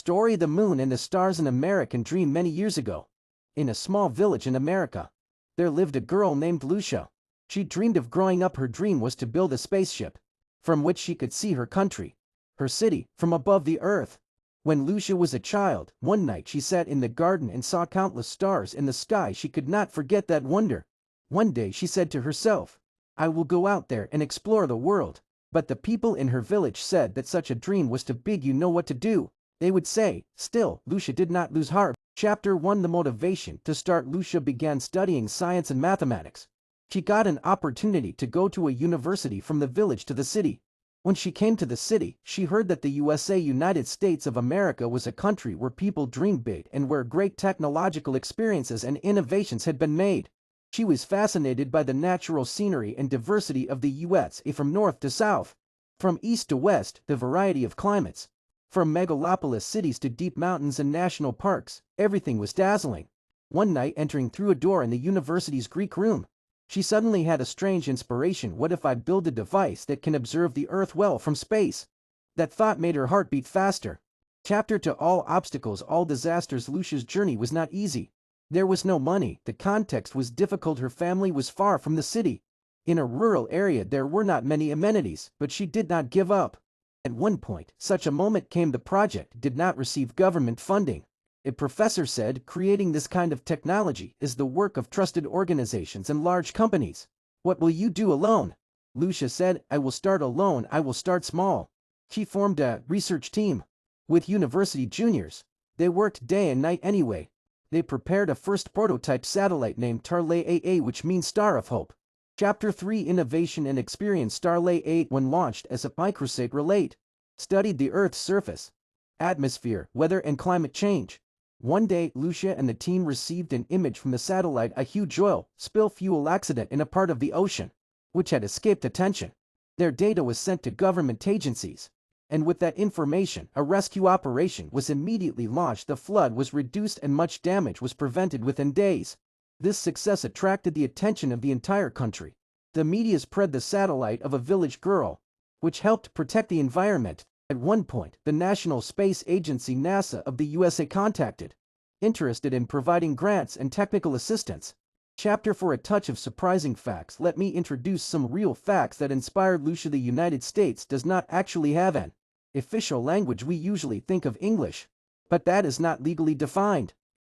Story: The Moon and the Stars. An American dream. Many years ago, in a small village in America, there lived a girl named Lucia. She dreamed of growing up. Her dream was to build a spaceship from which she could see her country, her city, from above the earth. When Lucia was a child, one night she sat in the garden and saw countless stars in the sky. She could not forget that wonder. One day she said to herself, "I will go out there and explore the world." But the people in her village said that such a dream was too big. You know what to do, they would say. Still, Lucia did not lose heart. Chapter 1: The motivation to start. Lucia began studying science and mathematics. She got an opportunity to go to a university from the village to the city. When she came to the city, she heard that the USA, United States of America, was a country where people dreamed big and where great technological experiences and innovations had been made. She was fascinated by the natural scenery and diversity of the USA, from north to south, from east to west, the variety of climates, from megalopolis cities to deep mountains and national parks. Everything was dazzling. One night, entering through a door in the university's Greek room, she suddenly had a strange inspiration. What if I build a device that can observe the Earth well from space? That thought made her heart beat faster. Chapter 2: All obstacles, all disasters. Lucia's journey was not easy. There was no money. The context was difficult. Her family was far from the city. In a rural area, there were not many amenities, but she did not give up. At one point, such a moment came. The project did not receive government funding. A professor said, "Creating this kind of technology is the work of trusted organizations and large companies. What will you do alone?" Lucia said, "I will start alone. I will start small." She formed a research team with university juniors. They worked day and night anyway. They prepared a first prototype satellite named Starlay 8, which means Star of Hope. Chapter 3: Innovation and Experience. Starlay 8, when launched as a microsatellite, studied the Earth's surface, atmosphere, weather, and climate change. One day, Lucia and the team received an image from the satellite: a huge oil spill fuel accident in a part of the ocean, which had escaped attention. Their data was sent to government agencies, and with that information, a rescue operation was immediately launched. The flood was reduced and much damage was prevented within days. This success attracted the attention of the entire country. The media spread the satellite of a village girl, which helped protect the environment. At one point, the National Space Agency (NASA) of the USA contacted, interested in providing grants and technical assistance. Chapter 4: A touch of surprising facts. Let me introduce some real facts that inspired Lucia. The United States does not actually have an official language. We usually think of English, but that is not legally defined.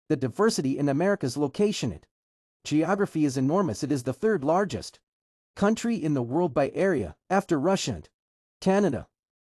The diversity in America's location and geography is enormous. It is the third largest country in the world by area, after Russia and Canada.